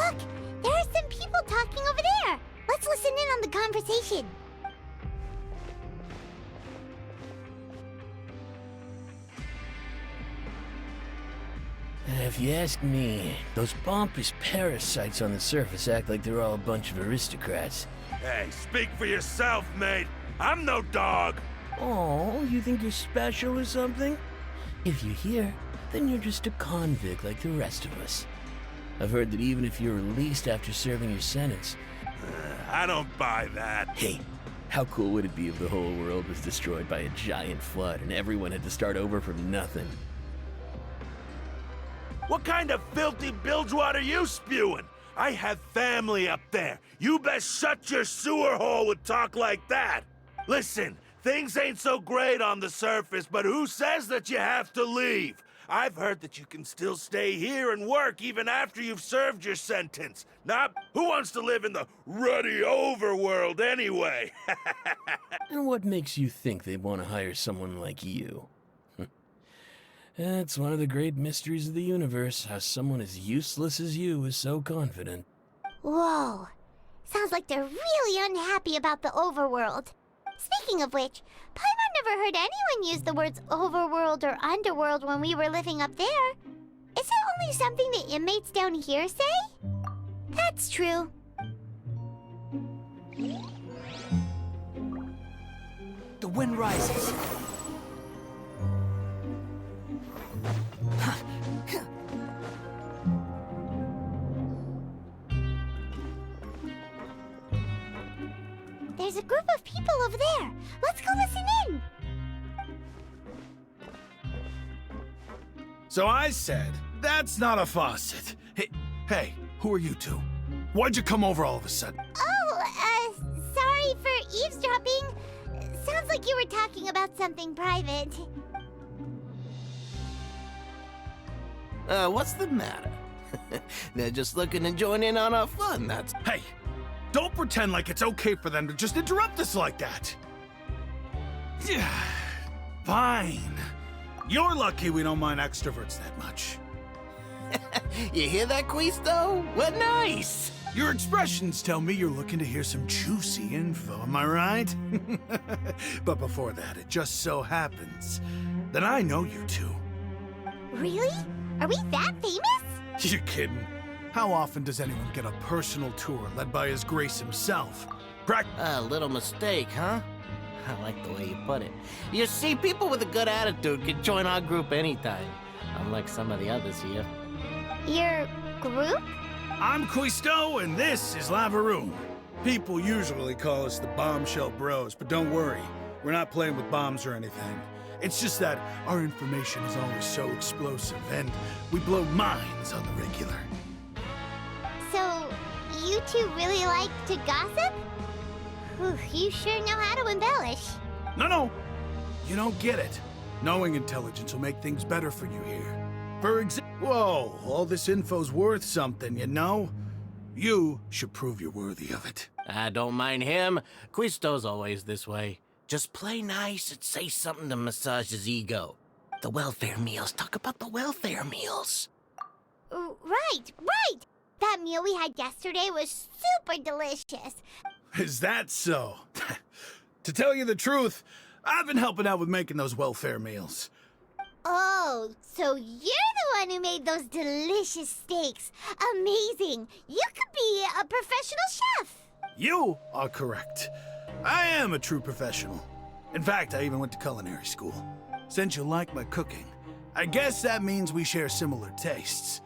Look! There are some people talking over there! Let's listen in on the conversation. If you ask me, those pompous parasites on the surface act like they're all a bunch of aristocrats. Hey, speak for yourself, mate. I'm no dog. Oh, you think you're special or something? If you're here, then you're just a convict like the rest of us. I've heard that even if you're released after serving your sentence... I don't buy that. Hey, how cool would it be if the whole world was destroyed by a giant flood and everyone had to start over from nothing? What kind of filthy bilgewater are you spewing? I have family up there. You best shut your sewer hole with talk like that. Listen, things ain't so great on the surface, but who says that you have to leave? I've heard that you can still stay here and work even after you've served your sentence. Now, who wants to live in the ruddy overworld anyway? And what makes you think they'd want to hire someone like you? It's one of the great mysteries of the universe, how someone as useless as you is so confident. Whoa. Sounds like they're really unhappy about the overworld. Speaking of which, Paimon never heard anyone use the words overworld or underworld when we were living up there. Is it only something the inmates down here say? That's true. The wind rises. There's a group of people over there. Let's go listen in. So I said, that's not a faucet. Hey, who are you two? Why'd you come over all of a sudden? Oh, sorry for eavesdropping. Sounds like you were talking about something private. What's the matter? They're just looking to join in on our fun, that's... Hey, don't pretend like it's okay for them to just interrupt us like that. Yeah, fine. You're lucky we don't mind extroverts that much. You hear that, Quisto? What nice! Your expressions tell me you're looking to hear some juicy info, am I right? But before that, it just so happens that I know you two. Really? Are we that famous? You're kidding. How often does anyone get a personal tour led by His Grace himself? A little mistake, huh? I like the way you put it. You see, people with a good attitude can join our group anytime, unlike some of the others here. Your group? I'm Quisto, and this is Lavaroon. People usually call us the Bombshell Bros, but don't worry. We're not playing with bombs or anything. It's just that our information is always so explosive, and we blow minds on the regular. So, you two really like to gossip? Whew, you sure know how to embellish. No, you don't get it. Knowing intelligence will make things better for you here. For example, whoa, all this info's worth something, you know? You should prove you're worthy of it. I don't mind him. Quisto's always this way. Just play nice and say something to massage his ego. The welfare meals. Talk about the welfare meals. Right. That meal we had yesterday was super delicious. Is that so? To tell you the truth, I've been helping out with making those welfare meals. Oh, so you're the one who made those delicious steaks. Amazing. You could be a professional chef. You are correct. I am a true professional. In fact, I even went to culinary school. Since you like my cooking, I guess that means we share similar tastes.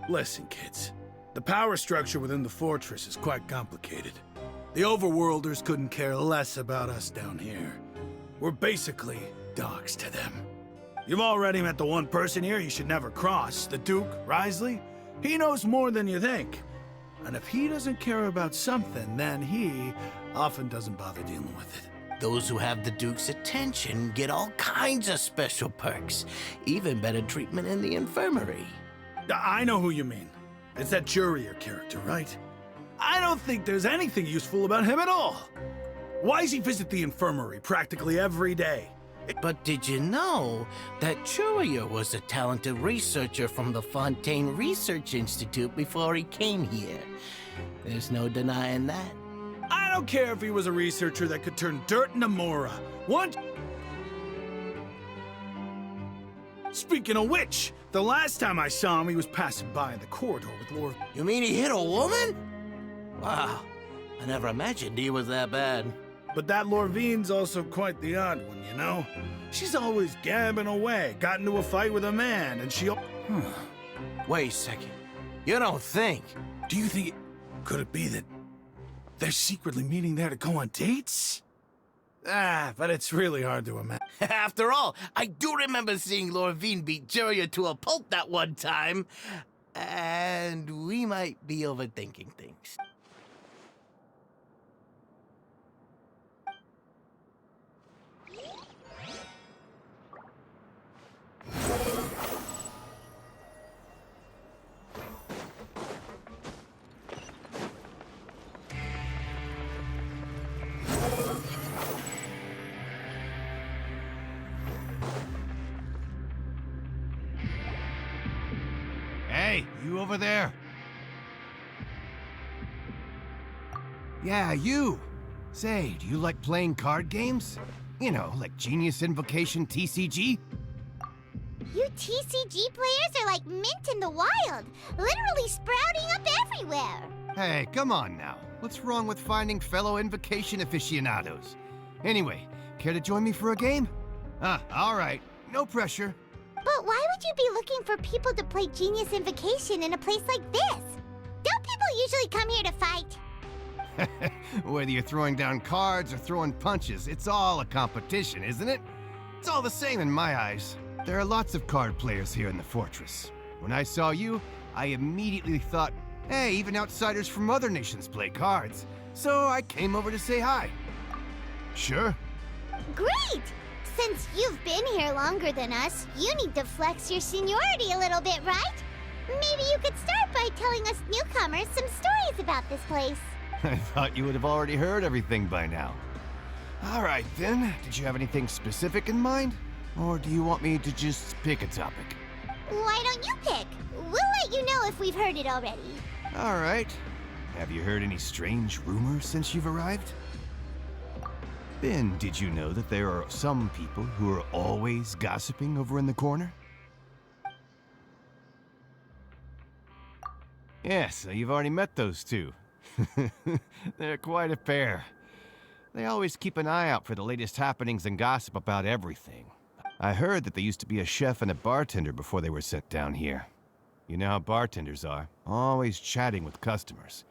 Listen, kids. The power structure within the fortress is quite complicated. The overworlders couldn't care less about us down here. We're basically dogs to them. You've already met the one person here you should never cross, the Duke, Risley. He knows more than you think. And if he doesn't care about something, then he often doesn't bother dealing with it. Those who have the Duke's attention get all kinds of special perks, even better treatment in the infirmary. I know who you mean. It's that Jurier character, right? I don't think there's anything useful about him at all. Why does he visit the infirmary practically every day? But did you know that Ch.IV was a talented researcher from the Fontaine Research Institute before he came here? There's no denying that. I don't care if he was a researcher that could turn dirt into Mora. What? Speaking of which, the last time I saw him, he was passing by in the corridor with Lord... You mean he hit a woman? Wow, I never imagined he was that bad. But that Lorvine's also quite the odd one, you know? She's always gabbing away, got into a fight with a man, and she'll... Wait a second. You don't think? Do you think... Could it be that they're secretly meeting there to go on dates? But it's really hard to imagine. After all, I do remember seeing Lorvine beat Ch.IV to a pulp that one time. And we might be overthinking things. Hey, you over there? Yeah, you. Say, do you like playing card games? You know, like Genius Invocation TCG? You TCG players are like mint in the wild, literally sprouting up everywhere. Hey, come on now. What's wrong with finding fellow Invocation aficionados? Anyway, care to join me for a game? All right. No pressure. But why would you be looking for people to play Genius Invocation in a place like this? Don't people usually come here to fight? Whether you're throwing down cards or throwing punches, it's all a competition, isn't it? It's all the same in my eyes. There are lots of card players here in the fortress. When I saw you, I immediately thought, hey, even outsiders from other nations play cards. So I came over to say hi. Sure. Great! Since you've been here longer than us, you need to flex your seniority a little bit, right? Maybe you could start by telling us newcomers some stories about this place. I thought you would have already heard everything by now. All right, then. Did you have anything specific in mind? Or do you want me to just pick a topic? Why don't you pick? We'll let you know if we've heard it already. All right. Have you heard any strange rumors since you've arrived? Ben, did you know that there are some people who are always gossiping over in the corner? Yes, so you've already met those two. They're quite a pair. They always keep an eye out for the latest happenings and gossip about everything. I heard that they used to be a chef and a bartender before they were sent down here. You know how bartenders are, always chatting with customers.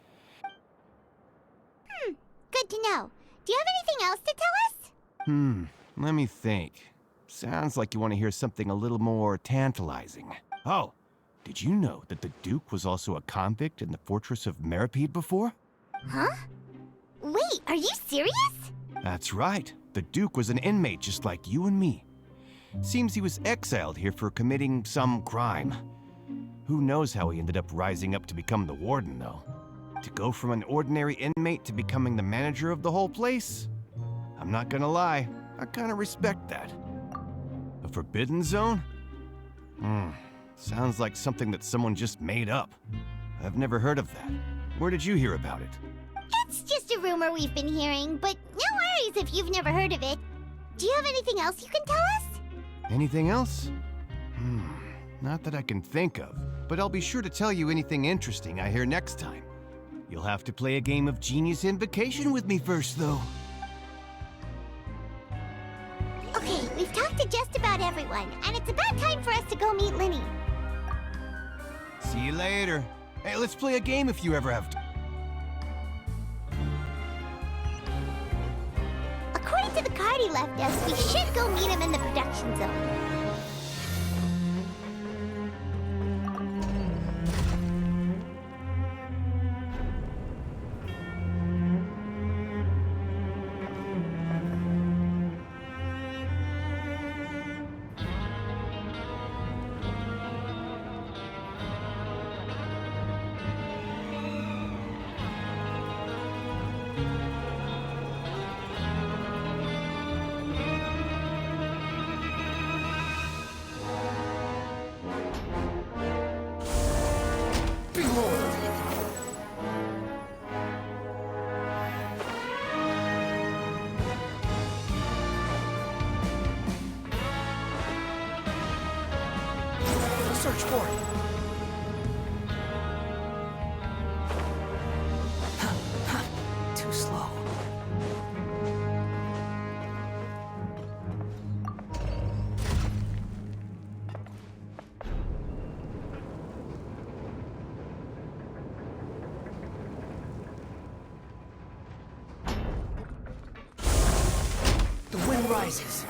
Good to know. Do you have anything else to tell us? Let me think. Sounds like you want to hear something a little more tantalizing. Oh, did you know that the Duke was also a convict in the fortress of Meripede before? Huh? Wait, are you serious? That's right. The Duke was an inmate just like you and me. Seems he was exiled here for committing some crime. Who knows how he ended up rising up to become the warden, though. To go from an ordinary inmate to becoming the manager of the whole place? I'm not gonna lie, I kinda respect that. A forbidden zone? Sounds like something that someone just made up. I've never heard of that. Where did you hear about it? It's just a rumor we've been hearing, but no worries if you've never heard of it. Do you have anything else you can tell us? Anything else? Not that I can think of, but I'll be sure to tell you anything interesting I hear next time. You'll have to play a game of Genius Invocation with me first, though. Okay, we've talked to just about everyone, and it's about time for us to go meet Linny. See you later. Hey, let's play a game if you ever have to. According to the card he left us, we should go meet him in the production zone. search for it. Too slow. The wind rises.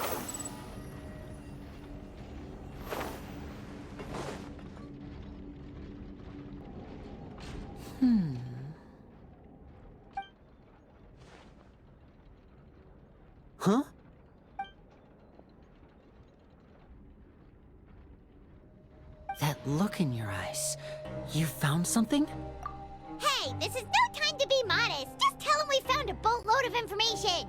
Huh? That look in your eyes. You found something? Hey, this is no time to be modest. Just tell him we found a boatload of information.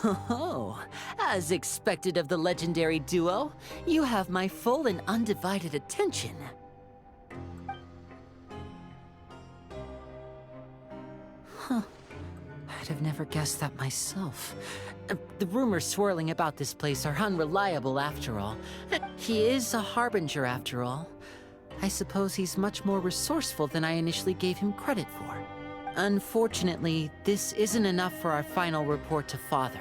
Oh, as expected of the legendary duo, you have my full and undivided attention. Huh. I'd have never guessed that myself. The rumors swirling about this place are unreliable after all. He is a harbinger after all. I suppose he's much more resourceful than I initially gave him credit for. Unfortunately, this isn't enough for our final report to Father.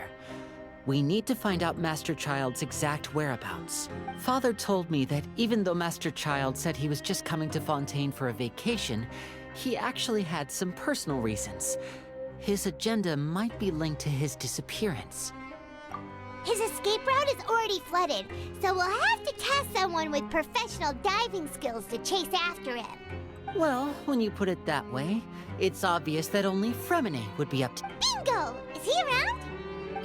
We need to find out Master Child's exact whereabouts. Father told me that even though Master Child said he was just coming to Fontaine for a vacation, he actually had some personal reasons. His agenda might be linked to his disappearance. His escape route is already flooded, so we'll have to task someone with professional diving skills to chase after him. Well, when you put it that way, it's obvious that only Fremine would be up to— Bingo! Is he around?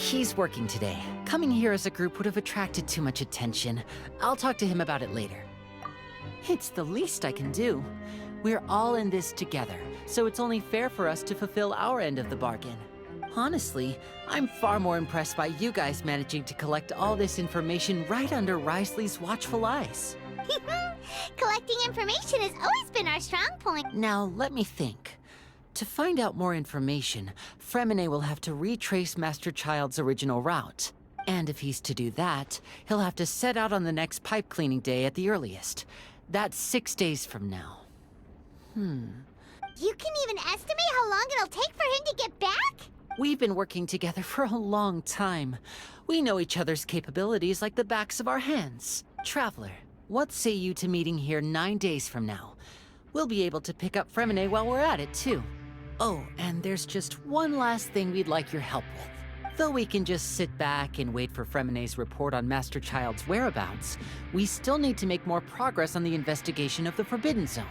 He's working today. Coming here as a group would have attracted too much attention. I'll talk to him about it later. It's the least I can do. We're all in this together, so it's only fair for us to fulfill our end of the bargain. Honestly, I'm far more impressed by you guys managing to collect all this information right under Risley's watchful eyes. Collecting information has always been our strong point. Now, let me think. To find out more information, Fremine will have to retrace Master Child's original route. And if he's to do that, he'll have to set out on the next pipe cleaning day at the earliest. That's 6 days from now. You can even estimate how long it'll take for him to get back? We've been working together for a long time. We know each other's capabilities like the backs of our hands. Traveler, what say you to meeting here 9 days from now? We'll be able to pick up Fremine while we're at it, too. Oh, and there's just one last thing we'd like your help with. Though we can just sit back and wait for Fremine's report on Master Child's whereabouts, we still need to make more progress on the investigation of the Forbidden Zone.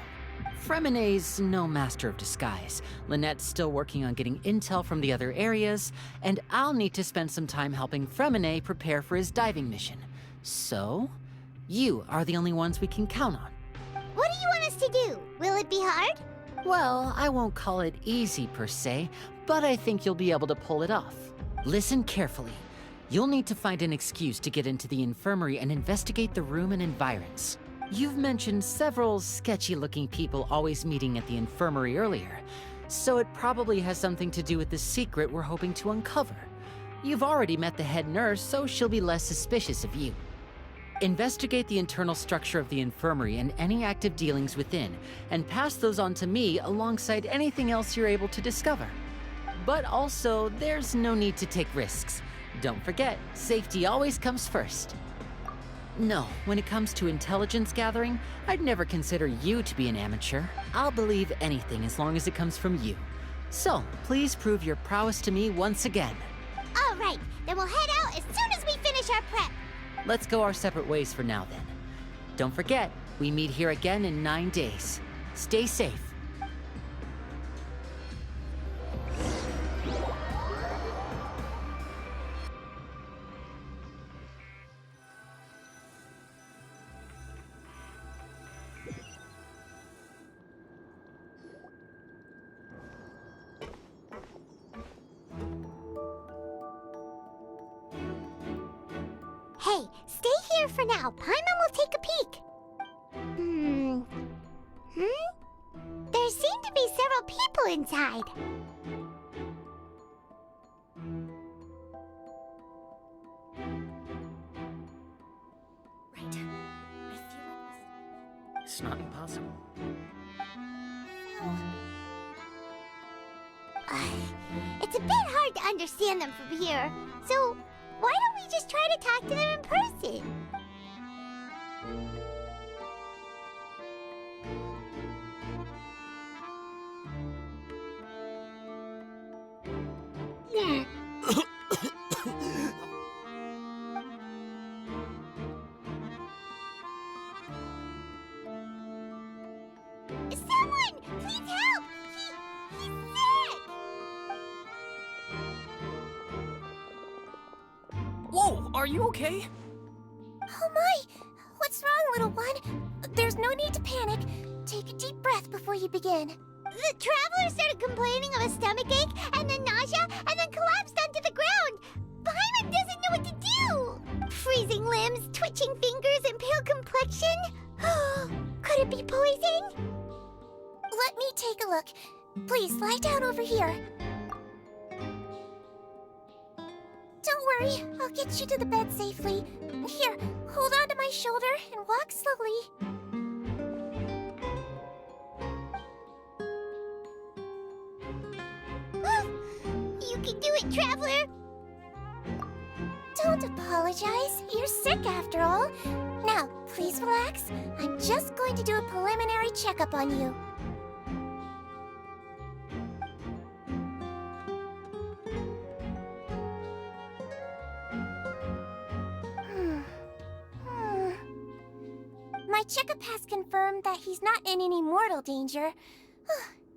Fremine's no master of disguise. Lynette's still working on getting intel from the other areas, and I'll need to spend some time helping Fremine prepare for his diving mission. So, you are the only ones we can count on. What do you want us to do? Will it be hard? Well, I won't call it easy per se, but I think you'll be able to pull it off. Listen carefully. You'll need to find an excuse to get into the infirmary and investigate the room and environs. You've mentioned several sketchy-looking people always meeting at the infirmary earlier, so it probably has something to do with the secret we're hoping to uncover. You've already met the head nurse, so she'll be less suspicious of you. Investigate the internal structure of the infirmary and any active dealings within, and pass those on to me alongside anything else you're able to discover. But also, there's no need to take risks. Don't forget, safety always comes first. No, when it comes to intelligence gathering, I'd never consider you to be an amateur. I'll believe anything as long as it comes from you. So, please prove your prowess to me once again. All right, then we'll head out as soon as we finish our prep. Let's go our separate ways for now then. Don't forget, we meet here again in 9 days. Stay safe. Hey, stay here for now. Paimon will take a peek. There seem to be several people inside. Right. I feel like It's not impossible. It's a bit hard to understand them from here. So, why don't we just try to talk to them in person? Someone! Please help! He's sick! Whoa, are you okay? Oh my! What's wrong, little one? There's no need to panic. Take a deep breath before you begin. The traveler started complaining of a stomachache, and then nausea, and then collapsed onto the ground. Paimon doesn't know what to do! Freezing limbs, twitching fingers, and pale complexion? Could it be poison? Let me take a look. Please, lie down over here. Don't worry, I'll get you to the bed safely. Here, hold on to my shoulder and walk slowly. You can do it, Traveler! Don't apologize. You're sick after all. Now, please relax. I'm just going to do a preliminary checkup on you. My checkup has confirmed that he's not in any mortal danger.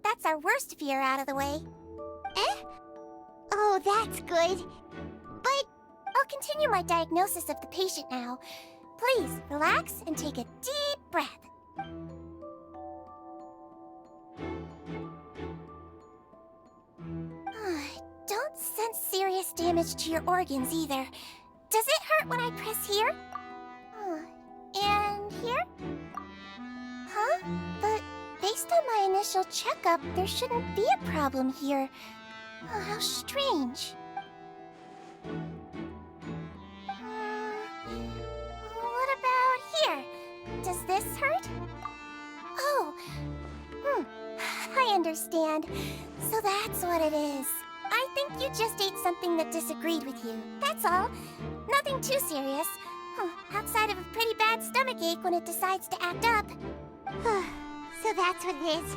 That's our worst fear out of the way. Eh? Oh, that's good. But I'll continue my diagnosis of the patient now. Please, relax and take a deep breath. Don't sense serious damage to your organs either. Does it hurt when I press here? And here? Huh? But based on my initial checkup, there shouldn't be a problem here. Oh, how strange. What about here? Does this hurt? Oh, I understand. So that's what it is. I think you just ate something that disagreed with you. That's all. Nothing too serious. Outside of a pretty bad stomachache when it decides to act up. So that's what it is.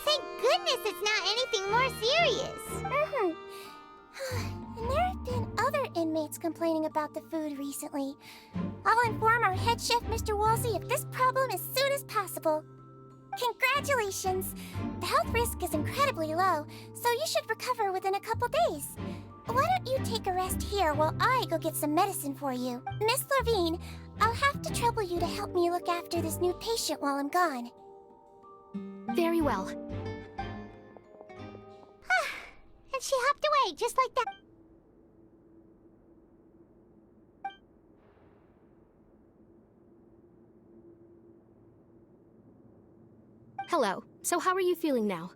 Thank goodness it's not anything more serious. And there have been other inmates complaining about the food recently. I'll inform our head chef, Mr. Woolsey, of this problem as soon as possible. Congratulations! The health risk is incredibly low, so you should recover within a couple days. Why don't you take a rest here while I go get some medicine for you? Miss Levine, I'll have to trouble you to help me look after this new patient while I'm gone. Very well. And she hopped away, just like that. Hello. So how are you feeling now?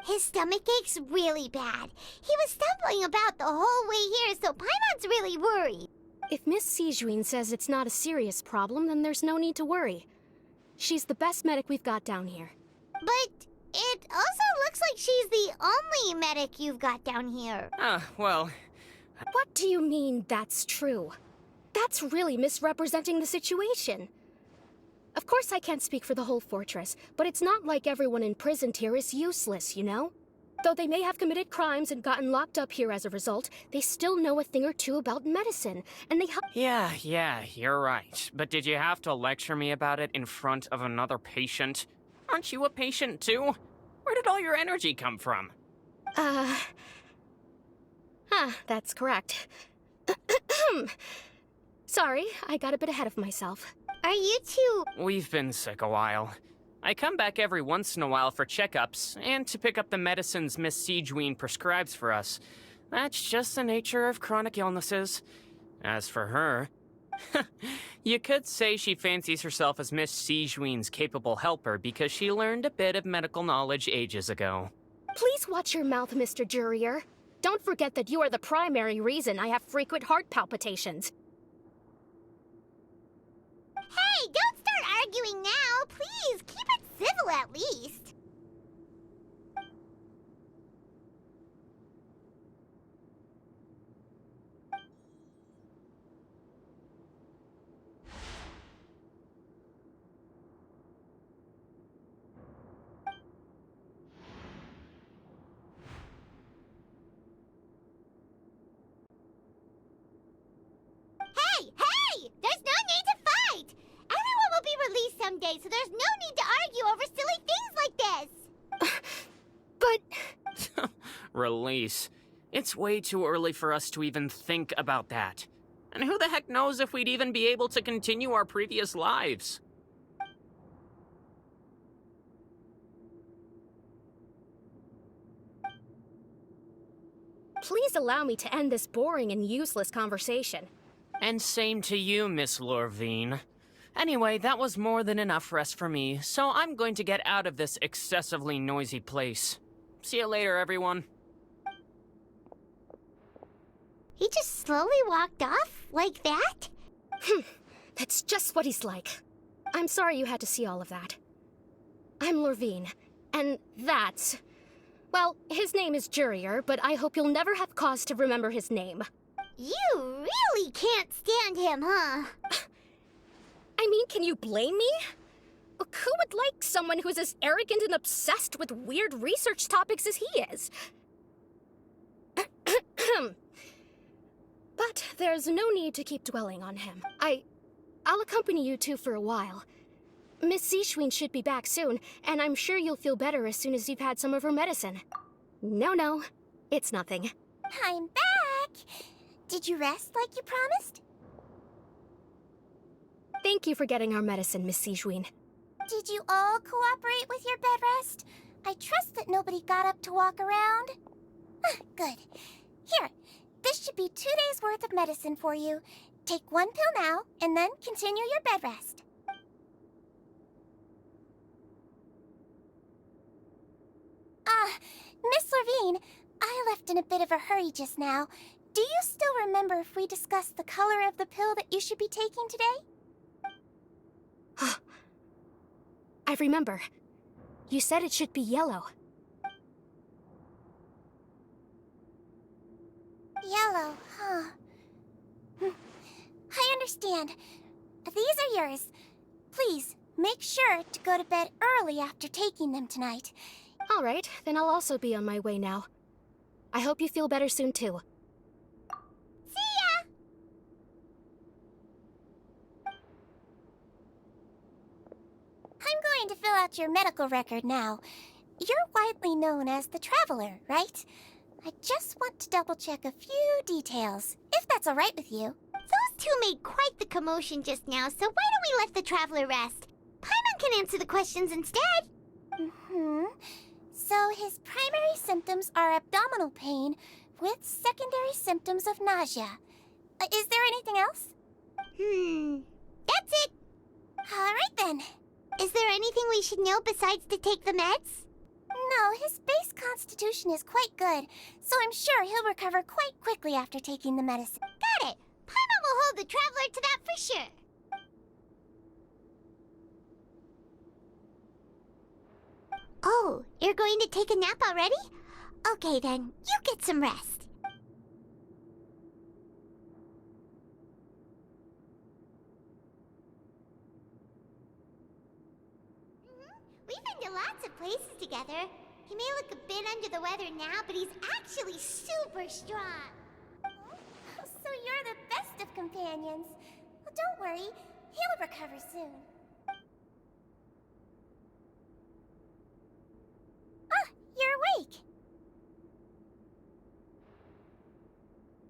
His stomach ache's really bad. He was stumbling about the whole way here, so Paimon's really worried. If Miss Sijuin says it's not a serious problem, then there's no need to worry. She's the best medic we've got down here. But it also looks like she's the only medic you've got down here. Well... What do you mean that's true? That's really misrepresenting the situation. Of course I can't speak for the whole fortress, but it's not like everyone imprisoned here is useless, you know? Though they may have committed crimes and gotten locked up here as a result, they still know a thing or two about medicine, and they help— Yeah, you're right. But did you have to lecture me about it in front of another patient? Aren't you a patient too? Where did all your energy come from? That's correct. Sorry, I got a bit ahead of myself. Are you two— We've been sick a while. I come back every once in a while for checkups, and to pick up the medicines Miss Sijuin prescribes for us. That's just the nature of chronic illnesses. As for her... you could say she fancies herself as Miss Sijuin's capable helper because she learned a bit of medical knowledge ages ago. Please watch your mouth, Mr. Jurrier. don't forget that you are the primary reason I have frequent heart palpitations. Hey, don't start arguing now! Please, keep it civil at least! Hey! There's no need to fight! Everyone will be released someday, so there's no need to argue over silly things like this! But... Release. It's way too early for us to even think about that. And who the heck knows if we'd even be able to continue our previous lives? Please allow me to end this boring and useless conversation. And same to you, Miss Lorvine. Anyway, that was more than enough rest for me, so I'm going to get out of this excessively noisy place. See you later, everyone. He just slowly walked off like that? That's just what he's like. I'm sorry you had to see all of that. I'm Lorvine, and that's... Well, his name is Jurier, but I hope you'll never have cause to remember his name. You really can't stand him, huh? I mean, can you blame me? Look, who would like someone who's as arrogant and obsessed with weird research topics as he is? But there's no need to keep dwelling on him. I'll accompany you two for a while. Miss Ch.IV should be back soon, and I'm sure you'll feel better as soon as you've had some of her medicine. No, it's nothing. I'm back! Did you rest like you promised? Thank you for getting our medicine, Miss Ch.IV. Did you all cooperate with your bed rest? I trust that nobody got up to walk around. Good. Here, this should be 2 days' worth of medicine for you. Take 1 pill now, and then continue your bed rest. Miss Lorvine, I left in a bit of a hurry just now. Do you still remember if we discussed the color of the pill that you should be taking today? I remember. You said it should be yellow. Yellow, huh? I understand. These are yours. Please, make sure to go to bed early after taking them tonight. All right, then I'll also be on my way now. I hope you feel better soon, too. See ya! I'm going to fill out your medical record now. You're widely known as the Traveler, right? I just want to double-check a few details, if that's all right with you. Those two made quite the commotion just now, so why don't we let the Traveler rest? Paimon can answer the questions instead. So his primary symptoms are abdominal pain with secondary symptoms of nausea. Is there anything else? That's it. All right then. Is there anything we should know besides to take the meds? No, his base constitution is quite good, so I'm sure he'll recover quite quickly after taking the medicine. Got it. Paimon will hold the Traveler to that for sure. Oh, you're going to take a nap already? Okay then, you get some rest. We've been to lots of places together. He may look a bit under the weather now, but he's actually super strong. So you're the best of companions. Well, don't worry, he'll recover soon. You're awake.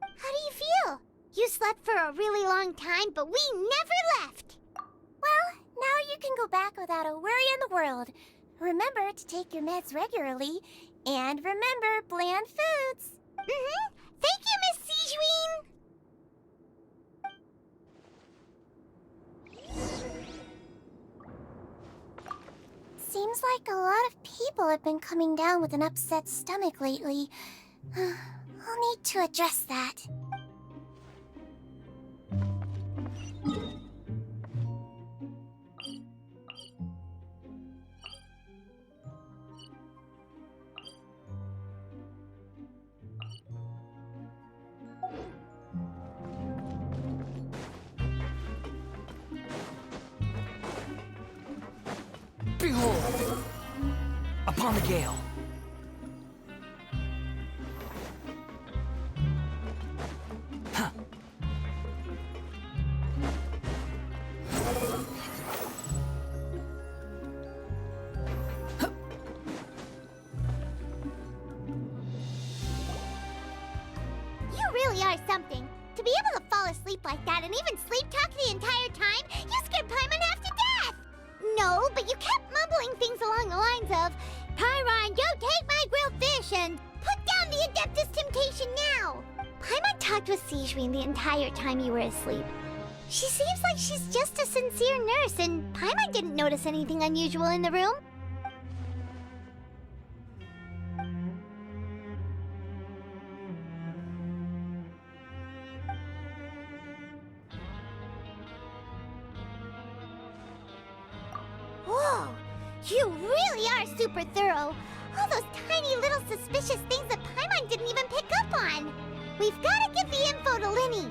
How do you feel? You slept for a really long time, but we never left. Well, now you can go back without a worry in the world. Remember to take your meds regularly, and remember bland foods. Thank you, Miss Ch.IV. Seems like a lot of people have been coming down with an upset stomach lately. I'll need to address that. Behold! Upon the gale. Huh. You really are something. To be able to fall asleep like that and even sleep talk the entire time, you scared Paimon half to death! No, but you kept mumbling things along the lines of, Pyron, don't take my grilled fish, and put down the Adeptus Temptation now! Paimon talked with Ch.IV the entire time you were asleep. She seems like she's just a sincere nurse, and Paimon didn't notice anything unusual in the room. Whoa! You really are super thorough! All those tiny little suspicious things that Paimon didn't even pick up on! We've gotta give the info to Linny!